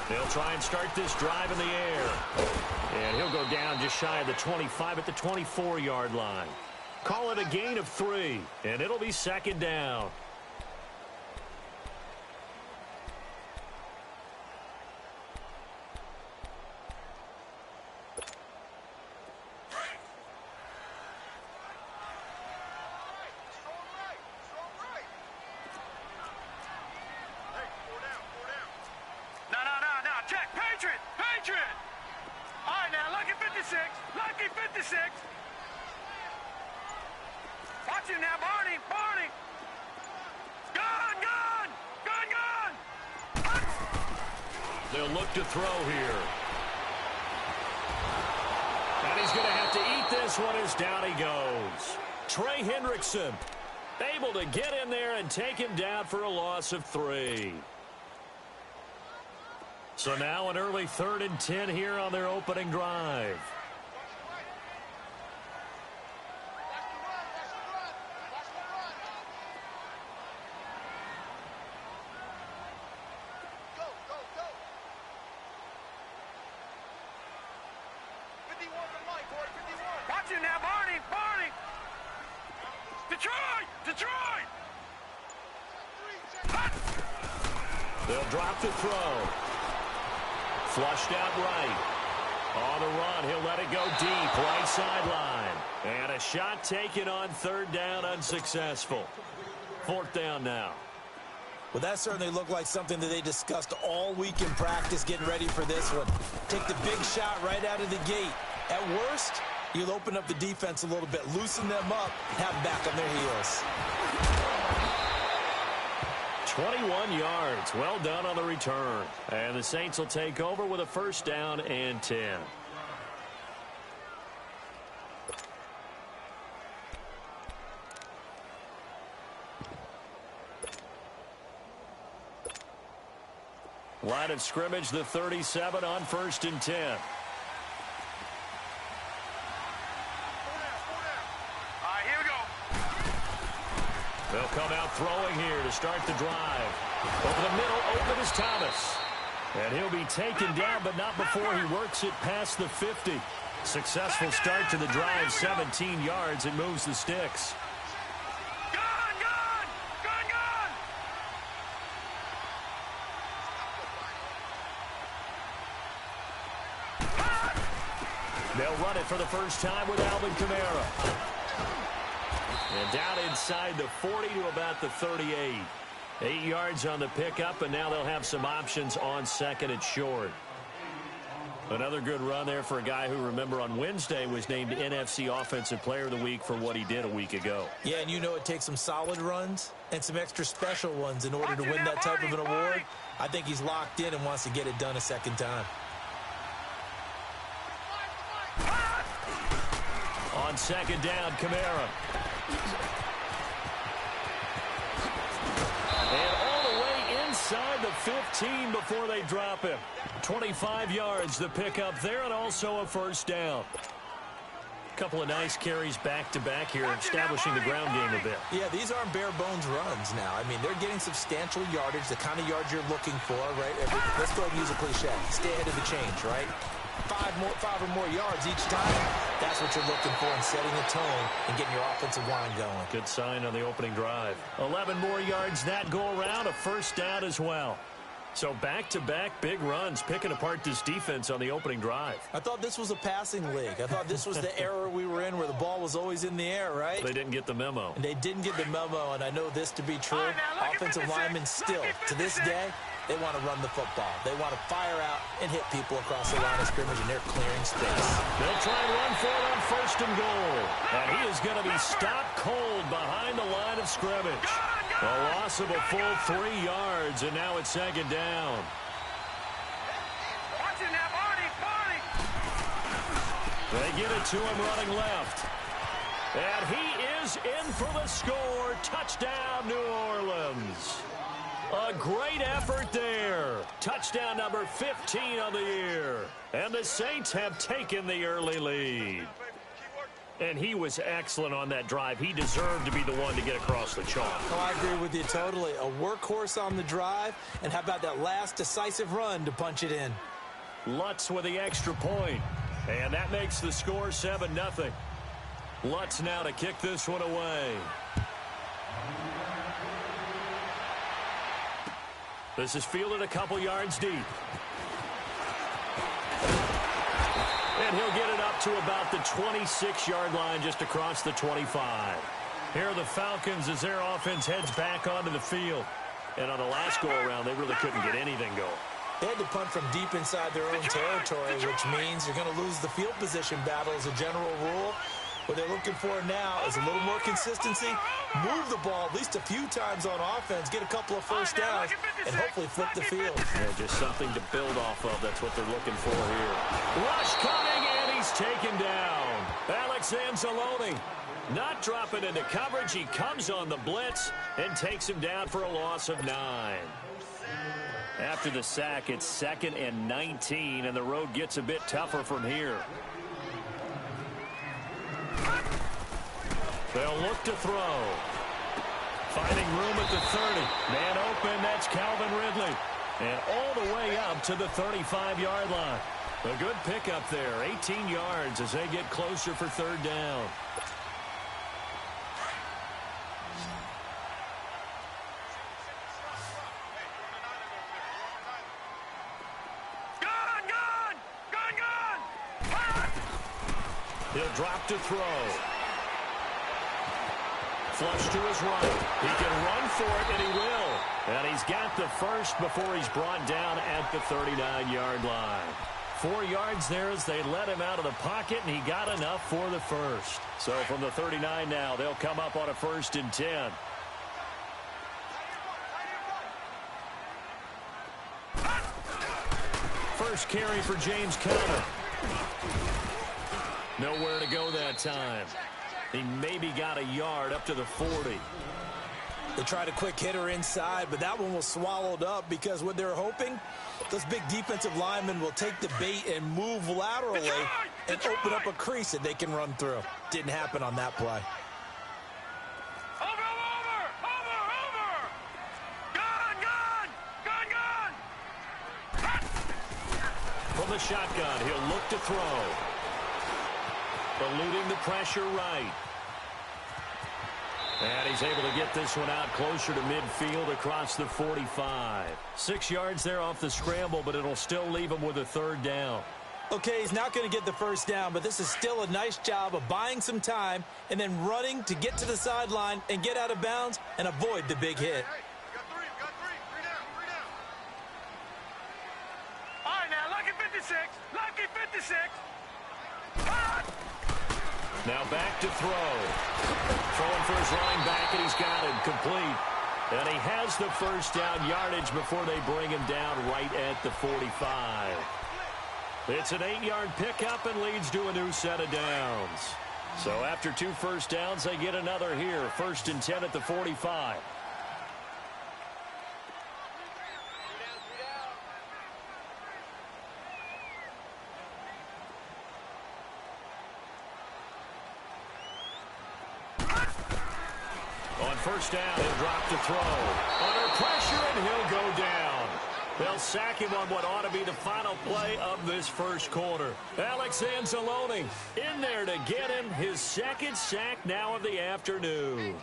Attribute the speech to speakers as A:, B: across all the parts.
A: They'll try and start this drive in the air. And he'll go down just shy of the 25 at the 24-yard line. Call it a gain of 3, and it'll be second down.
B: Watch him now, Barney! Barney! Gone!
A: They'll look to throw here. And he's going to have to eat this one as down he goes. Trey Hendrickson able to get in there and take him down for a loss of 3. So now an early 3rd and 10 here on their opening drive.
B: Watch him now, Barney! Barney! Detroit!
A: They'll drop the throw. Flushed out right. On the run, he'll let it go deep, right sideline. And a shot taken on 3rd down, unsuccessful. 4th down now.
C: Well, that certainly looked like something that they discussed all week in practice getting ready for this one. Take the big shot right out of the gate. At worst, you'll open up the defense a little bit, loosen them up, have them back on their heels.
A: 21 yards. Well done on the return. And the Saints will take over with a 1st down and 10. Line of scrimmage, the 37 on 1st and 10. They'll come out throwing here to start the drive. Over the middle, open is Thomas. And he'll be taken down, but not before he works it past the 50. Successful start to the drive, 17 yards. It moves the sticks. They'll run it for the first time with Alvin Kamara. And down inside the 40 to about the 38. 8 yards on the pickup, and now they'll have some options on 2nd and short. Another good run there for a guy who, remember, on Wednesday was named NFC Offensive Player of the Week for what he did a week ago.
C: Yeah, and you know it takes some solid runs and some extra special ones in order to win that type of an award. I think he's locked in and wants to get it done a second time.
A: On 2nd down, Kamara. And all the way inside the 15 before they drop him. 25 yards the pickup there, and also a 1st down. Couple of nice carries back-to-back here, establishing the ground game a bit.
C: Yeah, these aren't bare-bones runs now. I mean, they're getting substantial yardage, the kind of yards you're looking for, right? Let's go ahead and use a cliche. Stay ahead of the change, right? 5 or more yards each time. That's what you're looking for in setting the tone and getting your offensive line going.
A: Good sign on the opening drive. 11 more yards that go around, a 1st down as well. So back-to-back big runs, picking apart this defense on the opening drive.
C: I thought this was a passing league. I thought this was the era we were in where the ball was always in the air, right?
A: They didn't get the memo.
C: And they didn't get the memo, and I know this to be true. Offensive linemen still, to this day, they want to run the football. They want to fire out and hit people across the line of scrimmage, and they're clearing space.
A: They'll try and run for it on 1st and goal. And he is going to be stopped cold behind the line of scrimmage. A loss of a full 3 yards, and now it's 2nd down.
B: Watch it now, Barney!
A: They get it to him running left. And he is in for the score. Touchdown, New Orleans. A great effort there. Touchdown number 15 on the year. And the Saints have taken the early lead. And he was excellent on that drive. He deserved to be the one to get across the chalk.
C: Oh, I agree with you totally. A workhorse on the drive, and how about that last decisive run to punch it in?
A: Lutz with the extra point. And that makes the score 7-0. Lutz now to kick this one away. This is fielded a couple yards deep. And he'll get it up to about the 26-yard line, just across the 25. Here are the Falcons as their offense heads back onto the field. And on the last go-around, they really couldn't get anything going.
C: They had to punt from deep inside their own territory, which means you're going to lose the field position battle as a general rule. What they're looking for now is a little more consistency, move the ball at least a few times on offense, get a couple of first downs, and hopefully flip the field.
A: Yeah, just something to build off of. That's what they're looking for here. Rush coming, and he's taken down. Alex Anzalone not dropping into coverage. He comes on the blitz and takes him down for a loss of 9. After the sack, it's 2nd and 19, and the road gets a bit tougher from here. They'll look to throw. Finding room at the 30. Man open, that's Calvin Ridley. And all the way up to the 35-yard line. A good pickup there, 18 yards as they get closer for 3rd down. He'll drop to throw. Flush to his right. He can run for it, and he will. And he's got the first before he's brought down at the 39-yard line. 4 yards there as they let him out of the pocket, and he got enough for the first. So from the 39 now, they'll come up on a 1st and 10. First carry for James Conner. Nowhere to go that time. He maybe got a yard up to the 40.
C: They tried a quick hitter inside, but that one was swallowed up because what they're hoping, those big defensive linemen will take the bait and move laterally and open up a crease that they can run through. Didn't happen on that play.
A: From the shotgun, he'll look to throw. Eluding the pressure right. And he's able to get this one out closer to midfield across the 45. 6 yards there off the scramble, but it'll still leave him with a 3rd down.
C: Okay, he's not going to get the first down, but this is still a nice job of buying some time and then running to get to the sideline and get out of bounds and avoid the big hit.
B: Three down. All right, now, lucky 56. Lucky 56.
A: Now back to throw. Throwing for his running back, and he's got it complete. And he has the first down yardage before they bring him down right at the 45. It's an 8-yard pickup and leads to a new set of downs. So after 2 first downs, they get another here. 1st and 10 at the 45. On 1st down, he'll drop to throw. Under pressure, and he'll go down. They'll sack him on what ought to be the final play of this first quarter. Alex Anzalone in there to get him his 2nd sack now of the afternoon.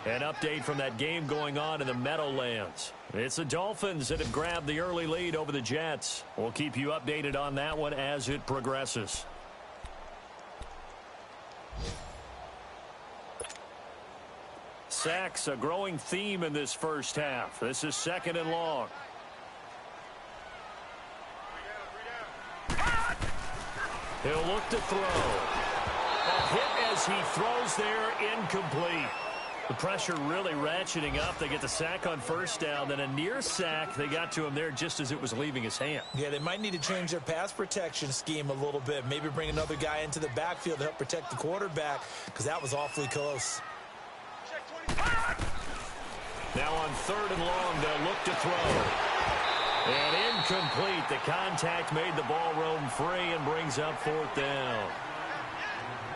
A: An update from that game going on in the Meadowlands. It's the Dolphins that have grabbed the early lead over the Jets. We'll keep you updated on that one as it progresses. Sacks, a growing theme in this first half. This is 2nd and long. He'll look to throw. A hit as he throws there, incomplete. The pressure really ratcheting up. They get the sack on 1st down, then a near sack. They got to him there just as it was leaving his hand.
C: Yeah, they might need to change their pass protection scheme a little bit. Maybe bring another guy into the backfield to help protect the quarterback, because that was awfully close.
A: Now on 3rd and long, they'll look to throw. And incomplete. The contact made the ball roam free and brings up 4th down.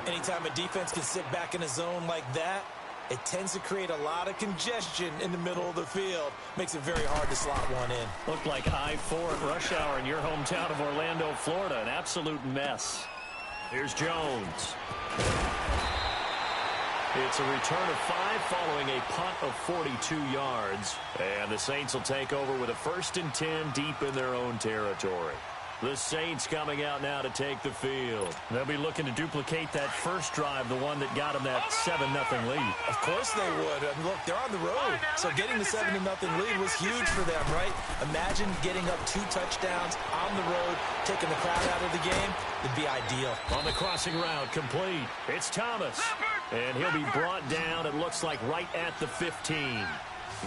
C: Anytime a defense can sit back in a zone like that, it tends to create a lot of congestion in the middle of the field. Makes it very hard to slot one in.
A: Looked like I-4 at rush hour in your hometown of Orlando, Florida. An absolute mess. Here's Jones. It's a return of 5 following a punt of 42 yards. And the Saints will take over with a 1st and 10 deep in their own territory. The Saints coming out now to take the field. They'll be looking to duplicate that first drive, the one that got them that 7-0 lead.
C: Of course they would. And look, they're on the road. So getting the 7-0 lead was huge for them, right? Imagine getting up 2 touchdowns on the road, taking the crowd out of the game. It'd be ideal.
A: On the crossing route, complete. It's Thomas. And he'll be brought down, it looks like, right at the 15.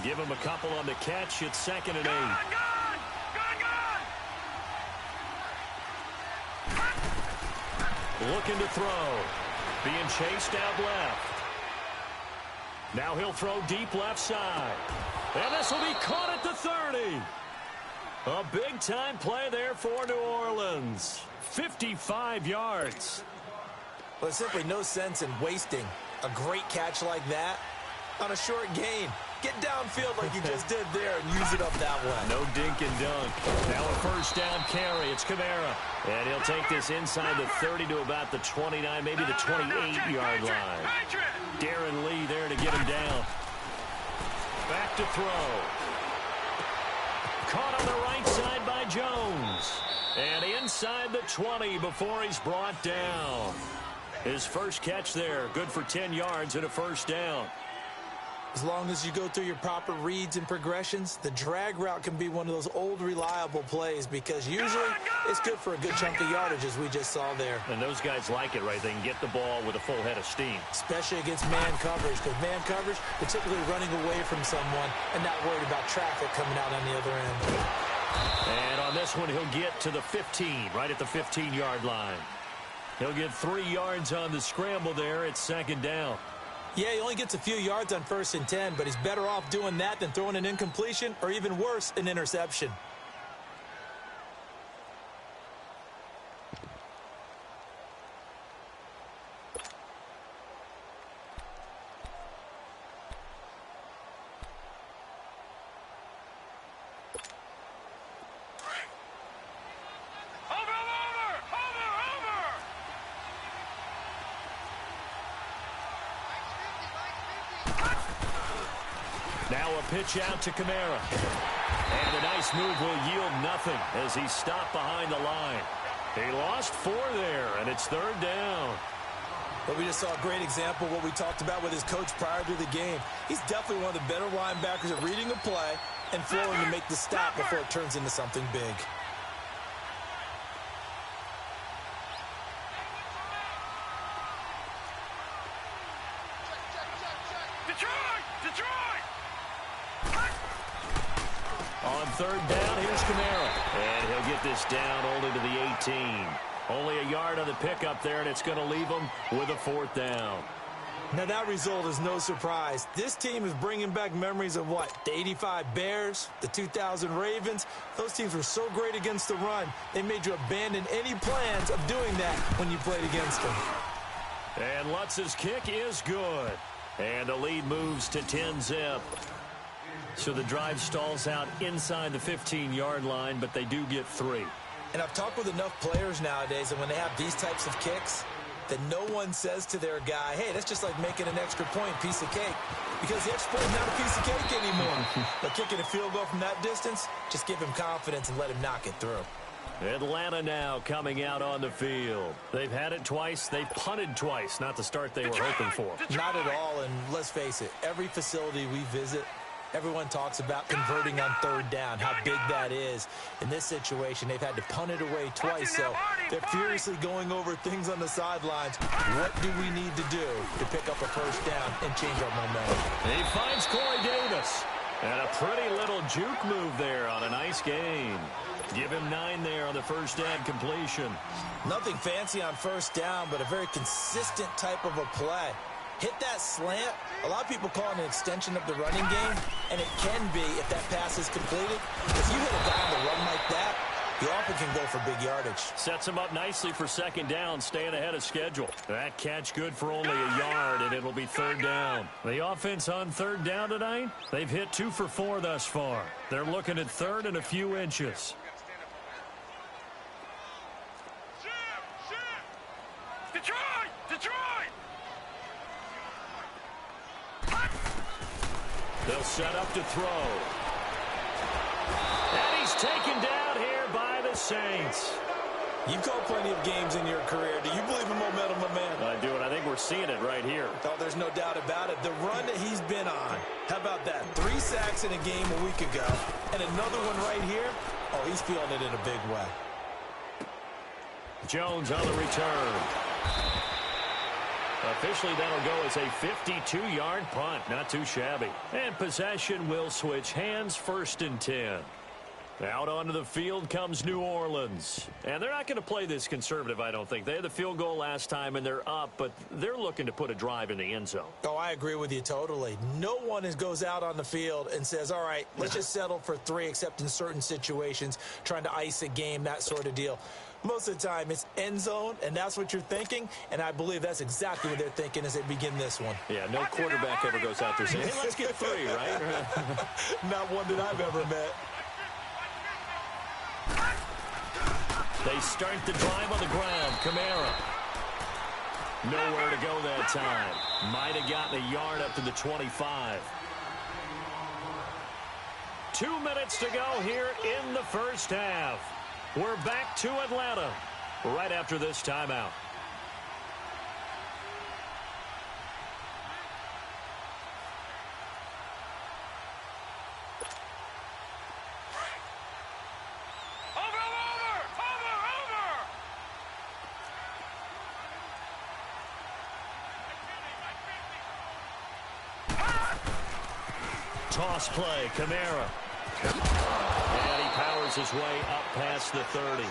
A: Give him a couple on the catch. It's 2nd and 8. Looking to throw. Being chased out left. Now he'll throw deep left side. And this will be caught at the 30. A big-time play there for New Orleans. 55 yards.
C: Well, there's simply no sense in wasting a great catch like that on a short gain. Get downfield like you just did there and use it up that way.
A: No dink and dunk. Now a 1st down carry. It's Kamara. And he'll take this inside the 30 to about the 29, maybe the 28-yard line. Darren Lee there to get him down. Back to throw. Caught on the right side by Jones. And inside the 20 before he's brought down. His first catch there, good for 10 yards and a 1st down.
C: As long as you go through your proper reads and progressions, the drag route can be one of those old reliable plays because usually it's good for a good chunk of yardage, as we just saw there.
A: And those guys like it, right? They can get the ball with a full head of steam.
C: Especially against man coverage, because man coverage, they're typically running away from someone and not worried about traffic coming out on the other end.
A: And on this one, he'll get to the 15, right at the 15-yard line. He'll get 3 yards on the scramble there. It's 2nd down.
C: Yeah, he only gets a few yards on 1st and 10, but he's better off doing that than throwing an incompletion or even worse, an interception.
A: Now a pitch out to Kamara. And a nice move will yield nothing as he's stopped behind the line. He lost 4 there, and it's 3rd down.
C: But we just saw a great example of what we talked about with his coach prior to the game. He's definitely one of the better linebackers at reading a play and flowing to make the stop before it turns into something big.
A: On 3rd down, here's Kamara. And he'll get this down only to the 18. Only a yard on the pickup there, and it's going to leave him with a 4th down.
C: Now, that result is no surprise. This team is bringing back memories of what? The 85 Bears, the 2000 Ravens. Those teams were so great against the run, they made you abandon any plans of doing that when you played against them.
A: And Lutz's kick is good. And the lead moves to 10-zip. So the drive stalls out inside the 15-yard line, but they do get 3.
C: And I've talked with enough players nowadays, and when they have these types of kicks, that no one says to their guy, hey, that's just like making an extra point, piece of cake. Because the extra point is not a piece of cake anymore. But kicking a field goal from that distance, just give him confidence and let him knock it through.
A: Atlanta now coming out on the field. They've had it twice. They've punted twice. Not the start they were hoping for.
C: Not at all, and let's face it, every facility we visit, everyone talks about converting on 3rd down, how big that is. In this situation, they've had to punt it away twice, so they're furiously going over things on the sidelines. What do we need to do to pick up a 1st down and change our momentum?
A: He finds Corey Davis. And a pretty little juke move there on a nice gain. Give him 9 there on the 1st down completion.
C: Nothing fancy on 1st down, but a very consistent type of a play. Hit that slant. A lot of people call it an extension of the running game, and it can be if that pass is completed. If you hit a guy on the run like that, He often can go for big yardage.
A: Sets him up nicely for second down, staying ahead of schedule. That catch good for only a yard, and it'll be third down. The offense on third down tonight, they've hit 2 for 4 thus far. They're looking at third and a few inches. They'll set up to throw. And he's taken down here by the Saints.
C: You've called plenty of games in your career. Do you believe in momentum, my man?
A: I do, and I think we're seeing it right here.
C: Oh, there's no doubt about it. The run that he's been on. How about that? 3 sacks in a game a week ago. And another one right here. Oh, he's feeling it in a big way.
A: Jones on the return. Officially, that'll go as a 52-yard punt. Not too shabby. And possession will switch hands, 1st and 10. Out onto the field comes New Orleans. And they're not going to play this conservative, I don't think. They had the field goal last time, and they're up, but they're looking to put a drive in the end zone.
C: Oh, I agree with you totally. No one goes out on the field and says, all right, let's just settle for 3, except in certain situations, trying to ice a game, that sort of deal. Most of the time, it's end zone, and that's what you're thinking, and I believe that's exactly what they're thinking as they begin this one.
A: Yeah, no quarterback ever goes out there saying, hey, let's get 3, right?
C: Not one that I've ever met.
A: They start the drive on the ground. Kamara. Nowhere to go that time. Might have gotten a yard up to the 25. 2 minutes to go here in the first half. We're back to Atlanta right after this timeout. Toss play, Kamara. And he powers his way up past the 30.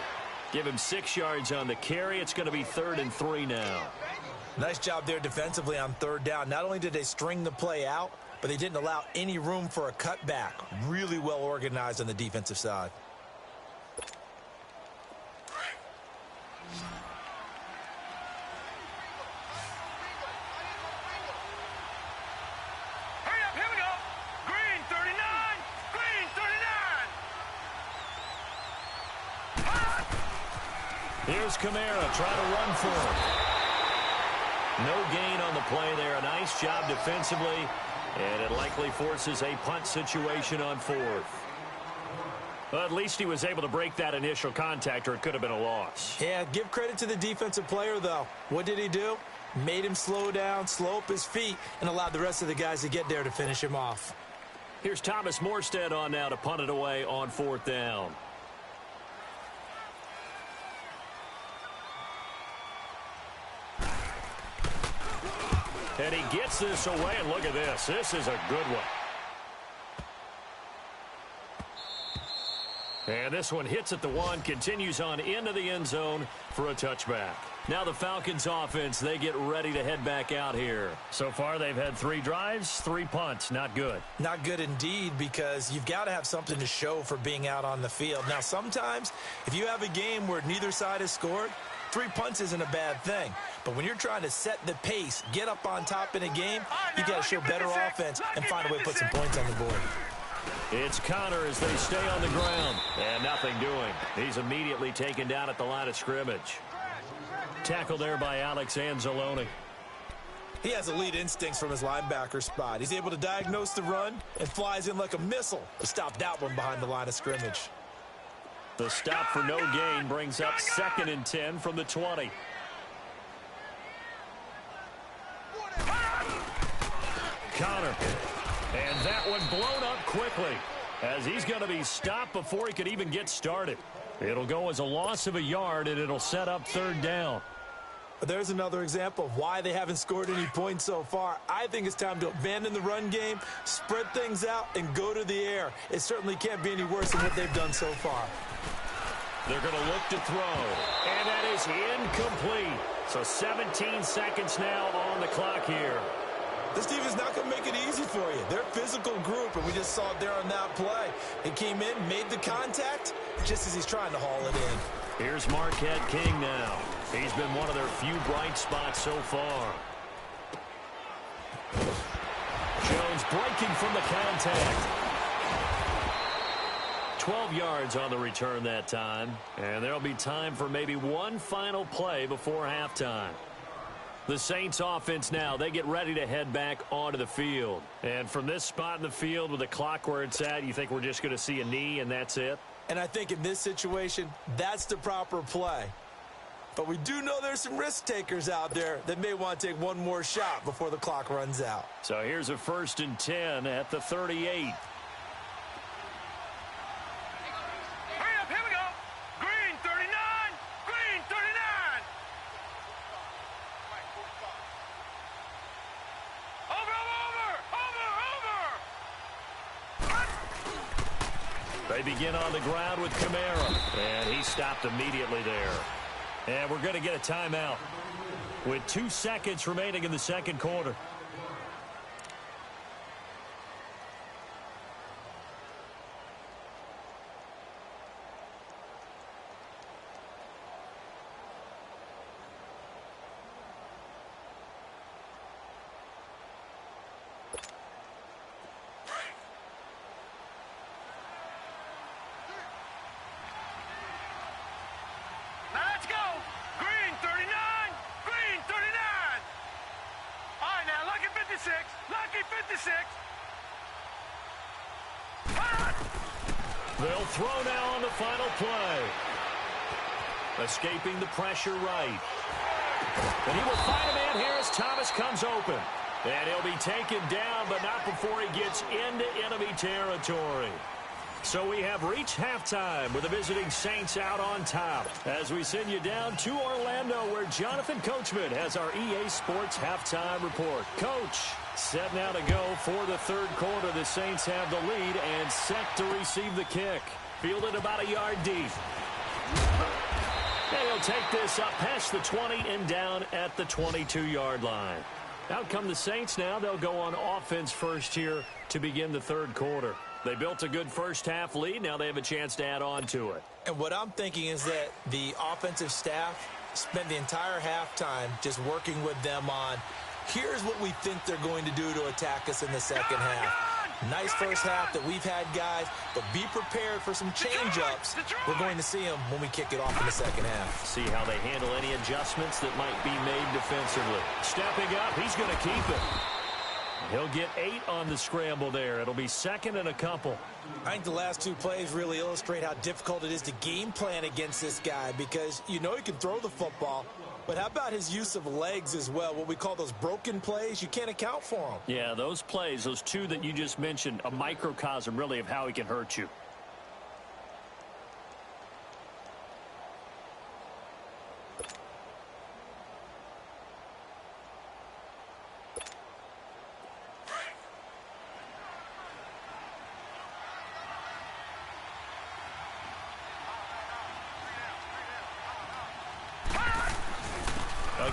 A: Give him 6 yards on the carry. It's going to be 3rd and 3 now.
C: Nice job there defensively on 3rd down. Not only did they string the play out, but they didn't allow any room for a cutback. Really well organized on the defensive side.
A: Here's Kamara trying to run for him. No gain on the play there. A nice job defensively, and it likely forces a punt situation on 4th. Well, at least he was able to break that initial contact, or it could have been a loss.
C: Yeah, give credit to the defensive player, though. What did he do? Made him slow down, slow up his feet, and allowed the rest of the guys to get there to finish him off.
A: Here's Thomas Morstead on now to punt it away on 4th down. And he gets this away, and look at this. This is a good one. And this one hits at the 1, continues on into the end zone for a touchback. Now the Falcons offense, they get ready to head back out here. So far, they've had 3 drives, 3 punts. Not good.
C: Not good indeed, because you've got to have something to show for being out on the field. Now, sometimes, if you have a game where neither side has scored, 3 punts isn't a bad thing. But when you're trying to set the pace, get up on top in a game, you got to show better offense and find a way to put some points on the board.
A: It's Connor as they stay on the ground. And nothing doing. He's immediately taken down at the line of scrimmage. Tackled there by Alex Anzalone.
C: He has elite instincts from his linebacker spot. He's able to diagnose the run and flies in like a missile to stop that one behind the line of scrimmage.
A: The stop for no gain brings up 2nd and 10 from the 20. Connor. And that one blown up quickly as he's going to be stopped before he could even get started. It'll go as a loss of a yard, and it'll set up 3rd down.
C: There's another example of why they haven't scored any points so far. I think it's time to abandon the run game, spread things out, and go to the air. It certainly can't be any worse than what they've done so far.
A: They're going to look to throw, and that is incomplete. So 17 seconds now on the clock here.
C: This defense is not going to make it easy for you. They're a physical group, and we just saw it there on that play. He came in, made the contact, just as he's trying to haul it in.
A: Here's Marquette King now. He's been one of their few bright spots so far. Jones breaking from the contact. 12 yards on the return that time. And there'll be time for maybe one final play before halftime. The Saints offense now, they get ready to head back onto the field. And from this spot in the field with the clock where it's at, you think we're just going to see a knee and that's it?
C: And I think in this situation, that's the proper play. But we do know there's some risk takers out there that may want to take one more shot before the clock runs out.
A: So here's a 1st and 10 at the 38.
B: Hurry up, here we go. Green 39, green 39. Over.
A: They begin on the ground with Kamara. And he stopped immediately there. And we're going to get a timeout with 2 seconds remaining in the second quarter.
B: Let's go. Green 39, green 39. All right, now, lucky 56, lucky 56.
A: They'll throw now on the final play. Escaping the pressure right. And he will find a man here as Thomas comes open. And he'll be taken down, but not before he gets into enemy territory. So we have reached halftime with the visiting Saints out on top as we send you down to Orlando where Jonathan Coachman has our EA Sports halftime report. Coach, set now to go for the third quarter. The Saints have the lead and set to receive the kick. Fielded about a yard deep. And he'll take this up past the 20 and down at the 22-yard line. Out come the Saints now. They'll go on offense first here to begin the third quarter. They built a good first-half lead. Now they have a chance to add on to it.
C: And what I'm thinking is that the offensive staff spent the entire halftime just working with them on, here's what we think they're going to do to attack us in the second half. Nice first half that we've had, guys, but be prepared for some change-ups. We're going to see them when we kick it off in the second half.
A: See how they handle any adjustments that might be made defensively. Stepping up, he's going to keep it. He'll get 8 on the scramble there. It'll be second and a couple.
C: I think the last 2 plays really illustrate how difficult it is to game plan against this guy because you know he can throw the football, but how about his use of legs as well? What we call those broken plays, you can't account for them.
A: Yeah, those plays, those 2 that you just mentioned, a microcosm really of how he can hurt you.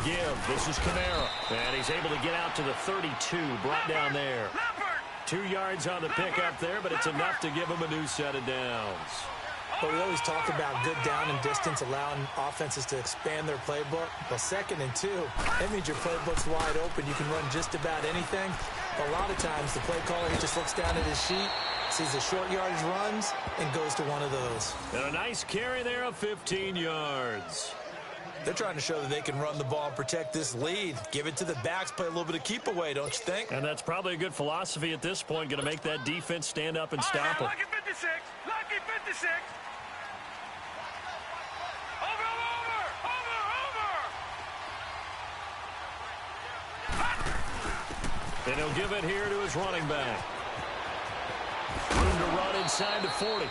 A: Again, this is Kamara. And he's able to get out to the 32, brought down there. 2 yards on the pickup there, but it's enough to give him a new set of downs.
C: But we always talk about good down and distance, allowing offenses to expand their playbook. Well, 2nd and 2, that means your playbook's wide open. You can run just about anything. A lot of times, the play caller, he just looks down at his sheet, sees the short yardage runs, and goes to one of those.
A: And a nice carry there of 15 yards.
C: They're trying to show that they can run the ball and protect this lead. Give it to the backs, play a little bit of keep away, don't you think?
A: And that's probably a good philosophy at this point, going to make that defense stand up and stop them.
B: Lucky 56, lucky 56.
A: And he'll give it here to his running back. Room to run inside the 40.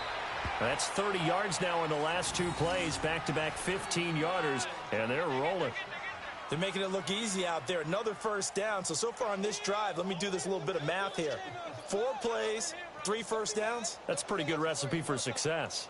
A: That's 30 yards now in the last 2 plays. Back-to-back 15-yarders, and they're rolling.
C: They're making it look easy out there. Another first down. So far on this drive, let me do this little bit of math here. 4 plays, 3 first downs.
A: That's a pretty good recipe for success.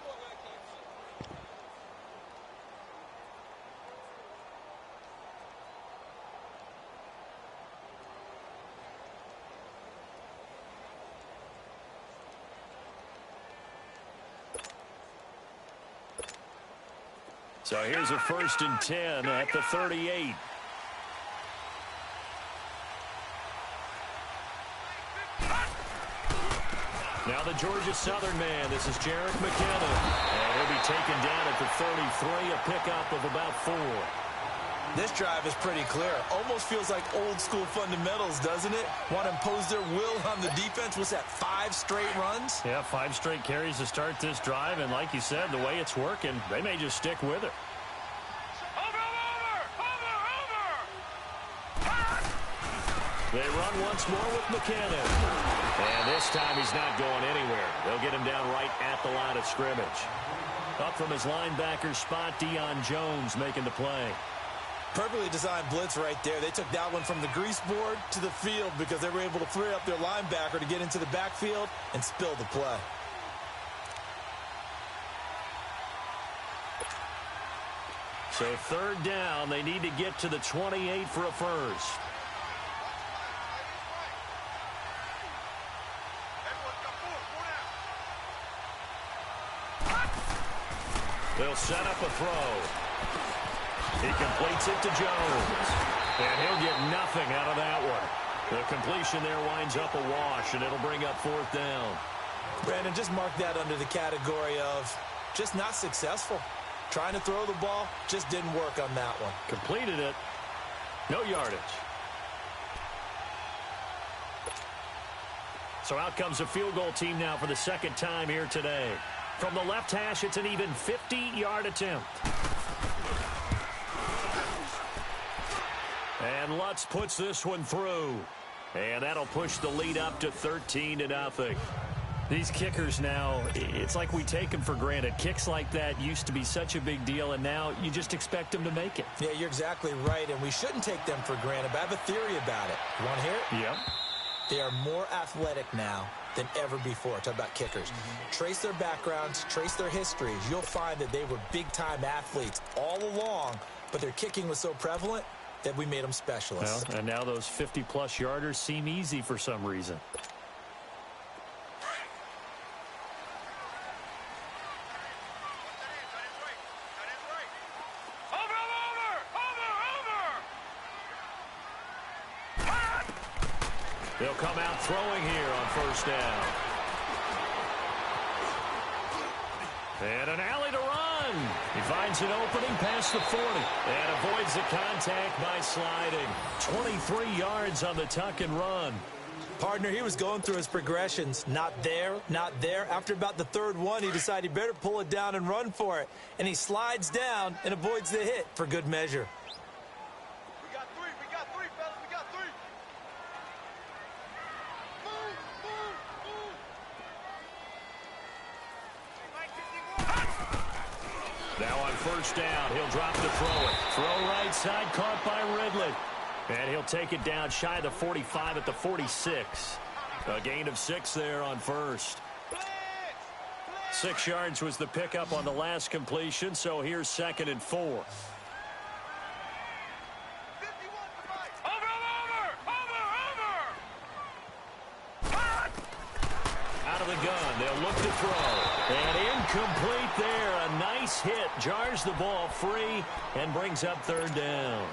A: So here's a 1st and 10 at the 38. Now the Georgia Southern man. This is Jarek McKenna. And he'll be taken down at the 33, a pickup of about 4.
C: This drive is pretty clear. Almost feels like old school fundamentals, doesn't it? Want to impose their will on the defense. What's that, 5 straight runs?
A: Yeah, 5 straight carries to start this drive. And like you said, the way it's working, they may just stick with it. They run once more with McKinnon. And this time he's not going anywhere. They'll get him down right at the line of scrimmage. Up from his linebacker spot, Deion Jones making the play.
C: Perfectly designed blitz right there. They took that one from the grease board to the field because they were able to free up their linebacker to get into the backfield and spill the play.
A: So 3rd down, they need to get to the 28 for a first. They'll set up a throw. He completes it to Jones. And he'll get nothing out of that one. The completion there winds up a wash, and it'll bring up 4th down.
C: Brandon, just mark that under the category of just not successful. Trying to throw the ball, just didn't work on that one.
A: Completed it. No yardage. So out comes a field goal team now for the 2nd time here today. From the left hash, it's an even 50-yard attempt. And Lutz puts this one through. And that'll push the lead up to 13-0. These kickers now, it's like we take them for granted. Kicks like that used to be such a big deal, and now you just expect them to make it.
C: Yeah, you're exactly right, and we shouldn't take them for granted, but I have a theory about it. You want to hear it?
A: Yep.
C: They are more athletic now than ever before. Talk about kickers. Trace their backgrounds, trace their histories. You'll find that they were big-time athletes all along, but their kicking was so prevalent that we made them specialists.
A: Well, and now those 50-plus yarders seem easy for some reason. They'll come out throwing here on 1st down. And an alley to run. He finds an opening past the 40 and avoids the contact by sliding. 23 yards on the tuck and run.
C: Partner, he was going through his progressions. Not there, not there. After about the 3rd one, he decided he better pull it down and run for it. And he slides down and avoids the hit for good measure.
A: Now on 1st down, he'll drop to throw it. Throw right side, caught by Ridley. And he'll take it down shy of the 45 at the 46. A gain of 6 there on 1st. 6 yards was the pickup on the last completion, so here's 2nd and 4. Out of the gun, they'll look to throw. And incomplete there. A nice hit. Jars the ball free and brings up 3rd down.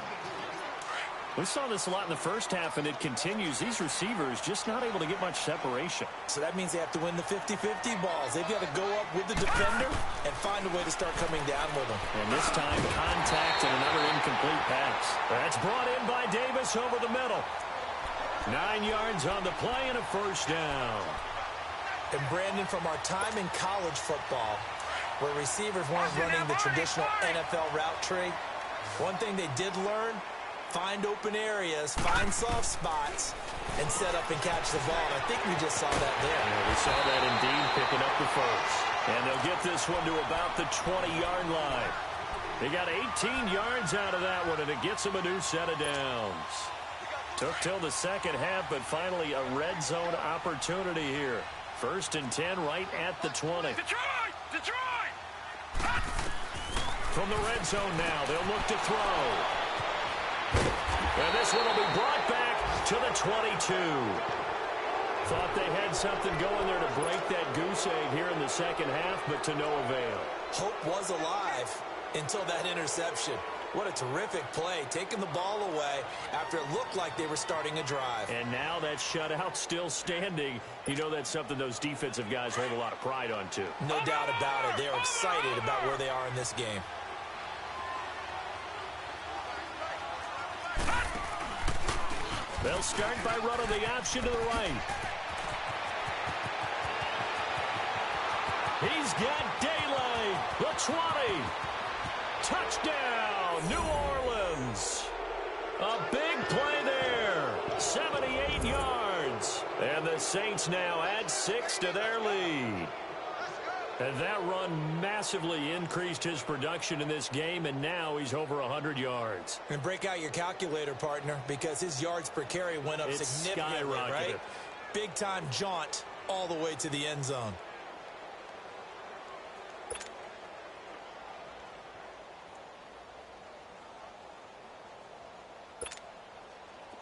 A: We saw this a lot in the first half, and it continues. These receivers just not able to get much separation.
C: So that means they have to win the 50-50 balls. They've got to go up with the defender and find a way to start coming down with them.
A: And this time, contact and another incomplete pass. That's brought in by Davis over the middle. 9 yards on the play and a 1st down.
C: And Brandon, from our time in college football, where receivers weren't running the traditional NFL route tree, one thing they did learn, find open areas, find soft spots, and set up and catch the ball. And I think we just saw that there.
A: Yeah, we saw that indeed, picking up the 1st. And they'll get this one to about the 20-yard line. They got 18 yards out of that one, and it gets them a new set of downs. Took till the 2nd half, but finally a red zone opportunity here. 1st and 10 right at the 20.
B: Detroit! Detroit!
A: From the red zone now, they'll look to throw. And this one will be brought back to the 22. Thought they had something going there to break that goose egg here in the 2nd half, but to no avail.
C: Hope was alive, until that interception. What a terrific play, taking the ball away after it looked like they were starting a drive.
A: And now that shutout still standing. You know that's something those defensive guys hold a lot of pride on, too.
C: No doubt about it. They're excited about where they are in this game.
A: They'll start by running the option to the right. He's got daylight. The 20. Touchdown, New Orleans. A big play there. 78 yards. And the Saints now add 6 to their lead. And that run massively increased his production in this game, and now he's over 100 yards.
C: And break out your calculator, partner, because his yards per carry went up significantly, right? Big-time jaunt all the way to the end zone.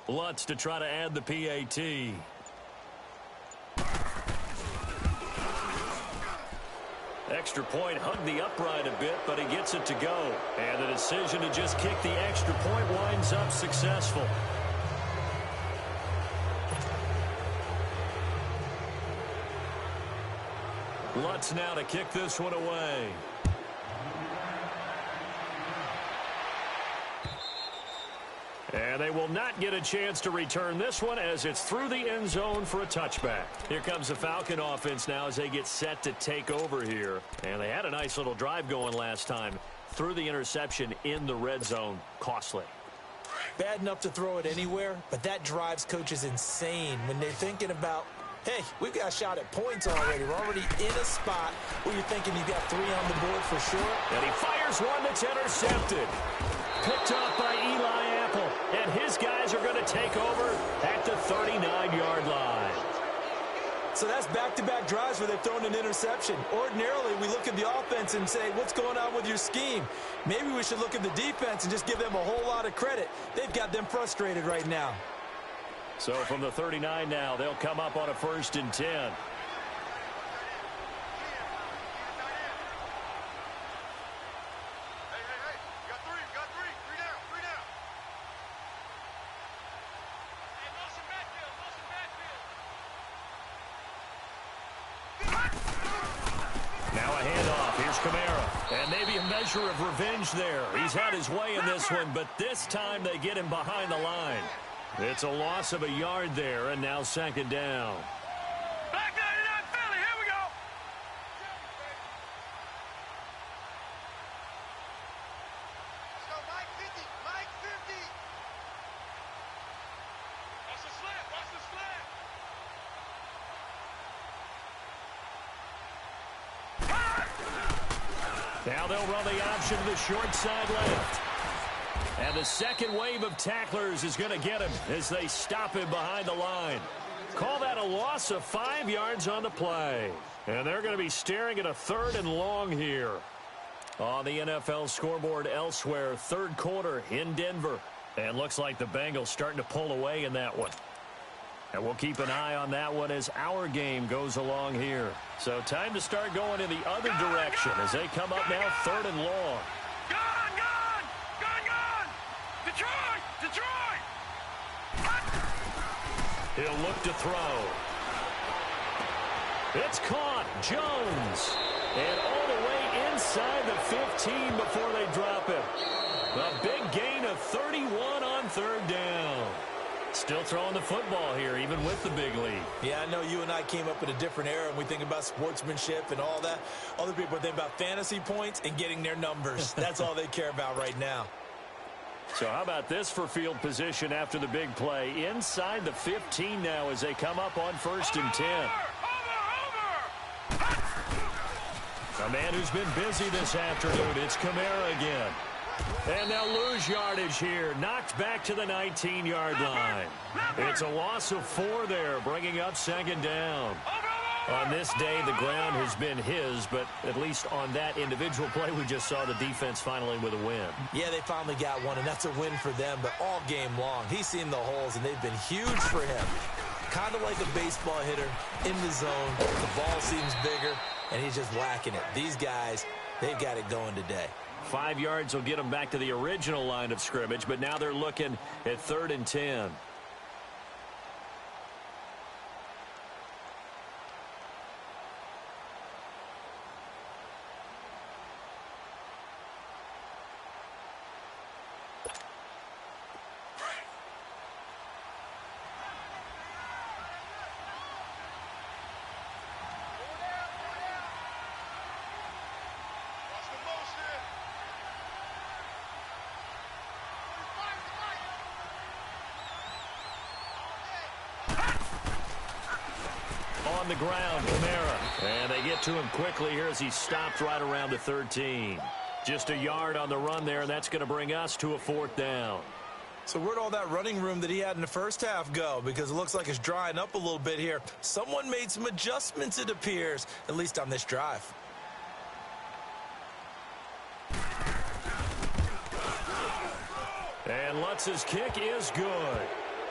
A: Lutz to try to add the PAT. Extra point hugged the upright a bit, but he gets it to go. And the decision to just kick the extra point winds up successful. Lutz now to kick this one away. And they will not get a chance to return this one as it's through the end zone for a touchback. Here comes the Falcon offense now as they get set to take over here. And they had a nice little drive going last time. Through the interception in the red zone. Costly.
C: Bad enough to throw it anywhere, but that drives coaches insane when they're thinking about, hey, we've got a shot at points already. We're already in a spot where you're thinking you've got 3 on the board for sure.
A: And he fires one that's intercepted. Picked off by Eli Apple. And his guys are going to take over at the 39-yard line.
C: So that's back-to-back drives where they've thrown an interception. Ordinarily, we look at the offense and say, what's going on with your scheme? Maybe we should look at the defense and just give them a whole lot of credit. They've got them frustrated right now.
A: So from the 39 now, they'll come up on a 1st and 10. And maybe a measure of revenge there. He's had his way in this one, but this time they get him behind the line. It's a loss of a yard there, and now 2nd down.
B: Back 99 Philly, here we go. Let's go, Mike 50, Mike 50. Watch the slant, watch the slant.
A: Now they'll run the option to the short side left. And the second wave of tacklers is going to get him as they stop him behind the line. Call that a loss of 5 yards on the play. And they're going to be staring at a 3rd and long here. On the NFL scoreboard elsewhere, 3rd quarter in Denver. And looks like the Bengals starting to pull away in that one. And we'll keep an eye on that one as our game goes along here. So time to start going in the other direction as they come up now 3rd and long.
B: Gone, gone, gone, gone. Detroit, Detroit.
A: He'll look to throw. It's caught. Jones. And all the way inside the 15 before they drop it. A big gain of 31 on 3rd down. Still throwing the football here, even with the big lead.
C: Yeah, I know you and I came up in a different era, and we think about sportsmanship and all that. Other people think about fantasy points and getting their numbers. That's all they care about right now.
A: So how about this for field position after the big play? Inside the 15 now as they come up on 1st and 10. A man who's been busy this afternoon. It's Kamara again. And they'll lose yardage here. Knocked back to the 19-yard line. It's a loss of 4 there, bringing up 2nd down. On this day, the ground has been his, but at least on that individual play, we just saw the defense finally with a win.
C: Yeah, they finally got one, and that's a win for them, but all game long, he's seen the holes, and they've been huge for him. Kind of like a baseball hitter in the zone. The ball seems bigger, and he's just whacking it. These guys, they've got it going today.
A: 5 yards will get them back to the original line of scrimmage, but now they're looking at 3rd and 10. On the ground, Kamara. And they get to him quickly here as he stopped right around the 13. Just a yard on the run there, and that's going to bring us to a 4th down.
C: So where'd all that running room that he had in the first half go? Because it looks like it's drying up a little bit here. Someone made some adjustments, it appears, at least on this drive.
A: And Lutz's kick is good.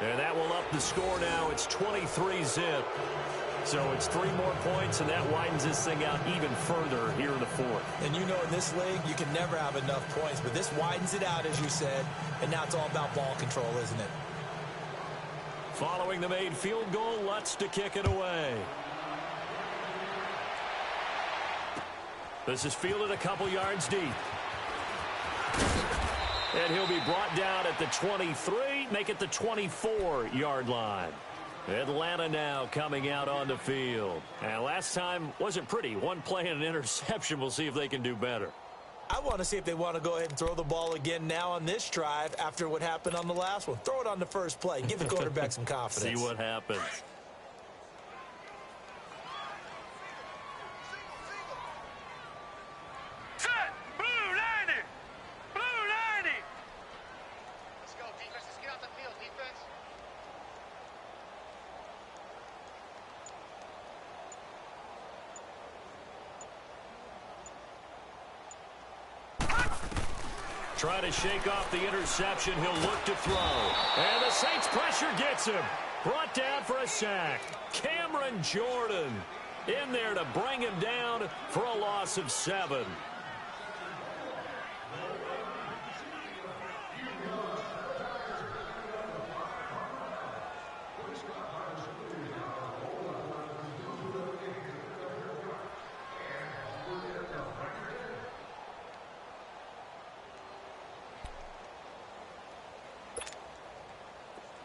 A: And that will up the score now. It's 23-zip. So it's 3 more points, and that widens this thing out even further here in the 4th.
C: And you know in this league, you can never have enough points, but this widens it out, as you said, and now it's all about ball control, isn't it?
A: Following the made field goal, Lutz to kick it away. This is fielded a couple yards deep. And he'll be brought down at the 23, make it the 24-yard line. Atlanta now coming out on the field. And last time wasn't pretty. One play and an interception. We'll see if they can do better.
C: I want to see if they want to go ahead and throw the ball again now on this drive after what happened on the last one. Throw it on the first play. Give the quarterback some confidence.
A: See what happens. Try to shake off the interception. He'll look to throw. And the Saints pressure gets him. Brought down for a sack. Cameron Jordan in there to bring him down for a loss of 7.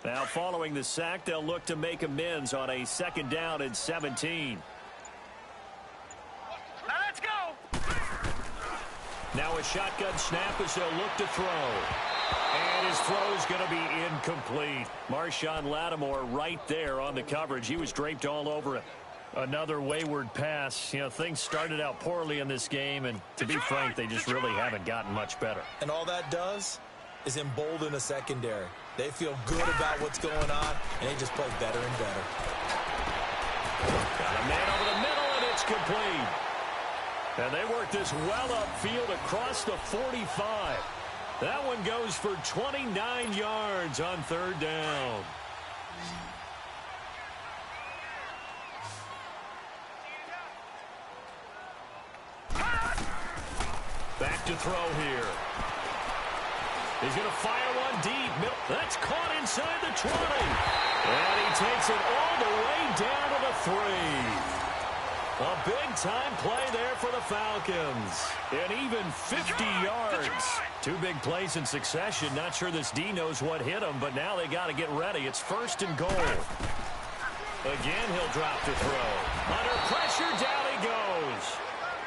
A: Now, following the sack, they'll look to make amends on a 2nd down and 17.
B: Now let's go.
A: Now a shotgun snap as they'll look to throw. And his throw's going to be incomplete. Marshawn Lattimore right there on the coverage. He was draped all over it. Another wayward pass. You know, things started out poorly in this game, and to be frank, they just really haven't gotten much better.
C: And all that does is embolden a secondary. They feel good about what's going on, and they just play better and better.
A: Got a man over the middle, and it's complete. And they work this well upfield across the 45. That one goes for 29 yards on 3rd down. Back to throw here. He's going to fire one deep. That's caught inside the 20. And he takes it all the way down to the 3. A big-time play there for the Falcons. And even 50 yards. 2 big plays in succession. Not sure this D knows what hit him, but now they got to get ready. It's 1st and goal. Again, he'll drop to throw. Under pressure, down he goes.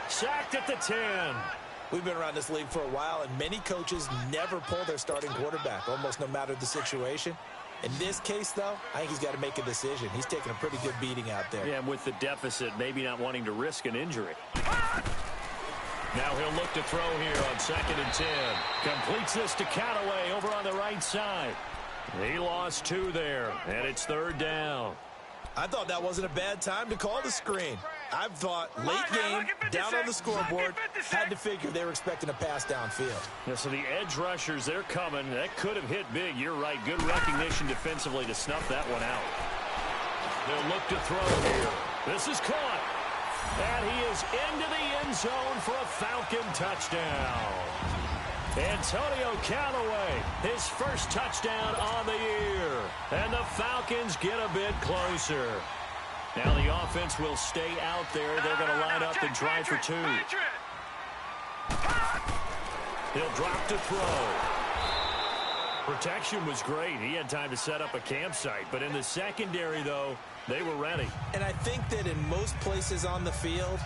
A: Sacked at the 10.
C: We've been around this league for a while, and many coaches never pull their starting quarterback, almost no matter the situation. In this case, though, I think he's got to make a decision. He's taking a pretty good beating out there.
A: Yeah, and with the deficit, maybe not wanting to risk an injury. Now he'll look to throw here on 2nd and 10. Completes this to Callaway over on the right side. He lost 2 there, and it's 3rd down.
C: I thought that wasn't a bad time to call the screen. I thought late game, down on the scoreboard, had to figure they were expecting a pass downfield.
A: Yeah, so the edge rushers, they're coming. That could have hit big. You're right. Good recognition defensively to snuff that one out. They'll look to throw here. This is caught. And he is into the end zone for a Falcon touchdown. Antonio Callaway, his first touchdown on the year. And the Falcons get a bit closer. Now the offense will stay out there. They're going to line up and try for two. He'll drop to throw. Protection was great. He had time to set up a campsite. But in the secondary, though, they were ready.
C: And I think that in most places on the field,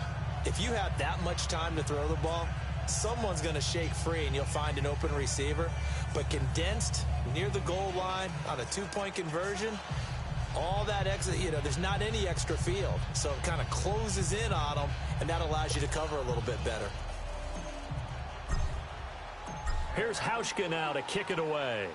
C: if you have that much time to throw the ball, someone's going to shake free and you'll find an open receiver. But condensed near the goal line on a two-point conversion, all that extra, there's not any extra field. So it kind of closes in on them, and that allows you to cover a little bit better.
A: Here's Hauschka now to kick it away.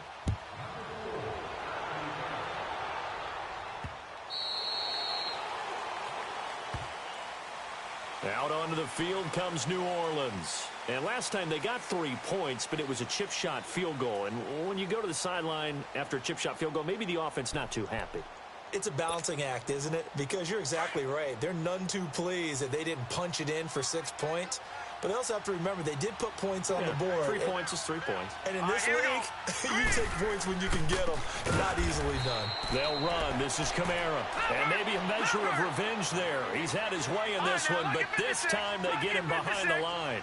A: Out onto the field comes New Orleans. And last time they got 3 points, but it was a chip shot field goal. And when you go to the sideline after a chip shot field goal, maybe the offense not too happy.
C: It's a balancing act, isn't it? Because you're exactly right. They're none too pleased that they didn't punch it in for 6 points. But they also have to remember they did put points on the board.
A: 3 points is 3 points.
C: And in this league, you take points when you can get them, and not easily done.
A: They'll run. This is Kamara. And maybe a measure of revenge there. He's had his way in this one, but this time they get him behind the line.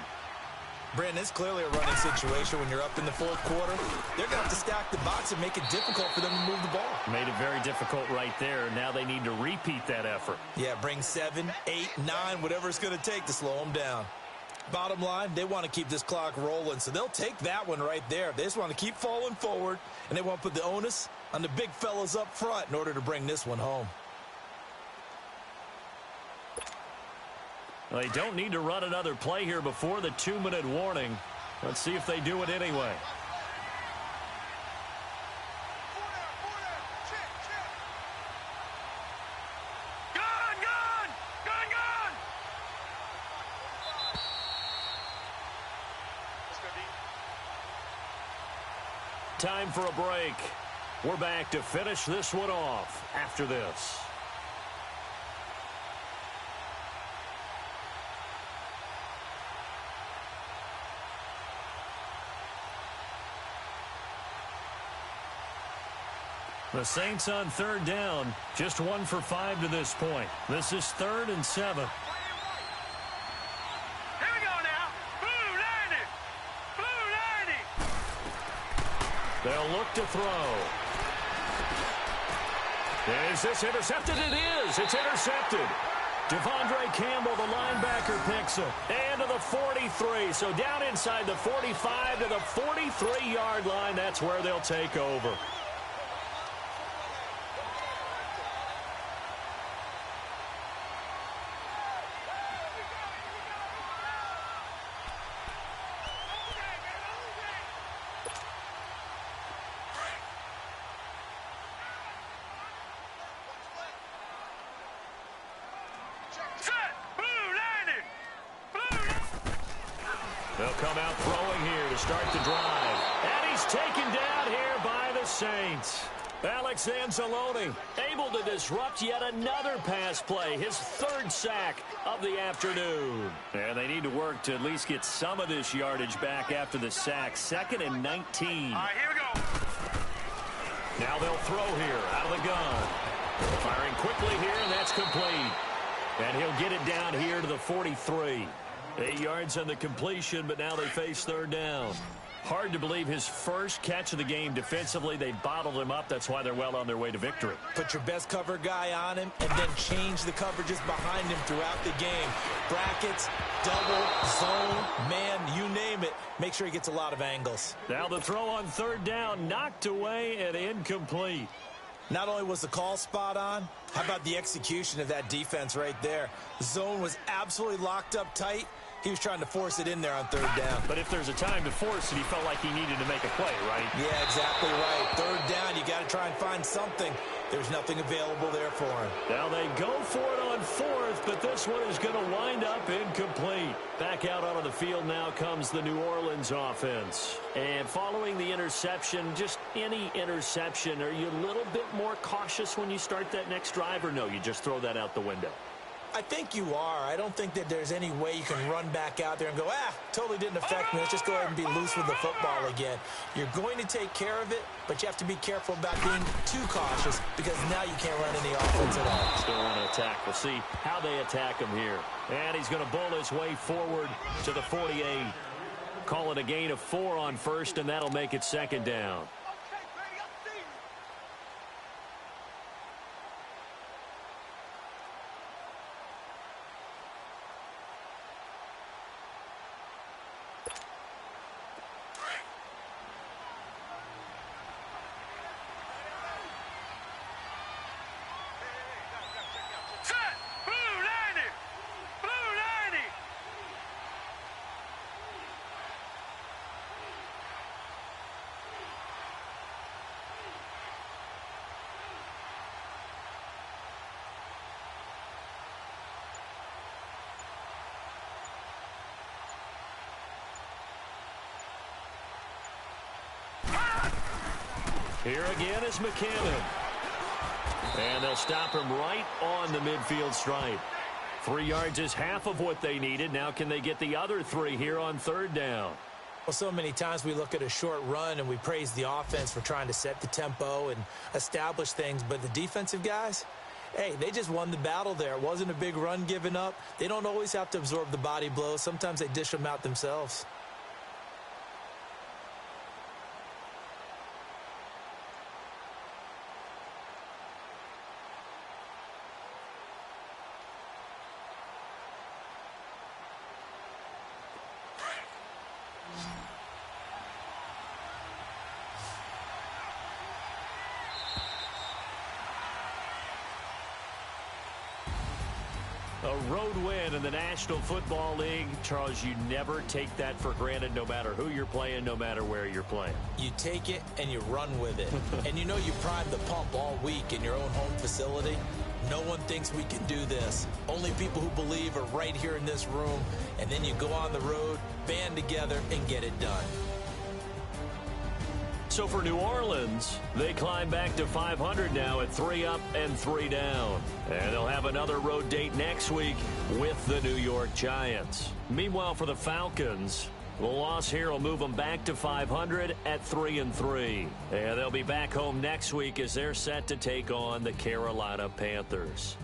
C: Brandon, it's clearly a running situation when you're up in the fourth quarter. They're going to have to stack the box and make it difficult for them to move the ball.
A: Made it very difficult right there. Now they need to repeat that effort.
C: Yeah, bring 7, 8, 9, whatever it's going to take to slow them down. Bottom line, they want to keep this clock rolling, so they'll take that one right there. They just want to keep falling forward, and they want to put the onus on the big fellas up front in order to bring this one home.
A: Well, they don't need to run another play here before the 2-minute warning. Let's see if they do it anyway. Time for a break. We're back to finish this one off after this. The Saints on third down, just 1 for 5 to this point. This is 3rd and 7.
B: Here we go now. Blue 90. Blue 90.
A: They'll look to throw. Is this intercepted? It is. It's intercepted. Devondre Campbell, the linebacker, picks it. And to the 43. So down inside the 45 to the 43-yard line. That's where they'll take over. They'll come out throwing here to start the drive. And he's taken down here by the Saints. Alex Anzalone able to disrupt yet another pass play. His 3rd sack of the afternoon. And they need to work to at least get some of this yardage back after the sack. 2nd and 19.
B: All right, here we go.
A: Now they'll throw here out of the gun. Firing quickly here, and that's complete. And he'll get it down here to the 43. 8 yards on the completion, but now they face 3rd down. Hard to believe his first catch of the game defensively. They bottled him up. That's why they're well on their way to victory.
C: Put your best cover guy on him and then change the coverages behind him throughout the game. Brackets, double, zone, man, you name it. Make sure he gets a lot of angles.
A: Now the throw on 3rd down, knocked away and incomplete.
C: Not only was the call spot on, how about the execution of that defense right there? The zone was absolutely locked up tight. He was trying to force it in there on 3rd down.
A: But if there's a time to force it, he felt like he needed to make a play, right?
C: Yeah, exactly right. 3rd down, you got to try and find something. There's nothing available there for him.
A: Now they go for it on 4th, but this one is going to wind up incomplete. Back out onto the field now comes the New Orleans offense. And following the interception, just any interception, are you a little bit more cautious when you start that next drive, or no, you just throw that out the window?
C: I think you are. I don't think that there's any way you can run back out there and go, totally didn't affect me. Let's just go ahead and be loose with the football again. You're going to take care of it, but you have to be careful about being too cautious because now you can't run any offense at all.
A: Still want to attack. We'll see how they attack him here. And he's going to bowl his way forward to the 48. Call it a gain of 4 on first, and that'll make it second down. Here again is McCammon. And they'll stop him right on the midfield stripe. 3 yards is half of what they needed. Now can they get the other 3 here on third down?
C: Well, so many times we look at a short run and we praise the offense for trying to set the tempo and establish things. But the defensive guys, hey, they just won the battle there. It wasn't a big run given up. They don't always have to absorb the body blows. Sometimes they dish them out themselves.
A: A road win in the National Football League. Charles, you never take that for granted no matter who you're playing, no matter where you're playing.
C: You take it and you run with it. And you know you primed the pump all week in your own home facility. No one thinks we can do this. Only people who believe are right here in this room. And then you go on the road, band together, and get it done.
A: So for New Orleans, they climb back to 500 now at 3 up and 3 down. And they'll have another road date next week with the New York Giants. Meanwhile, for the Falcons, the loss here will move them back to 500 at 3 and 3. And they'll be back home next week as they're set to take on the Carolina Panthers.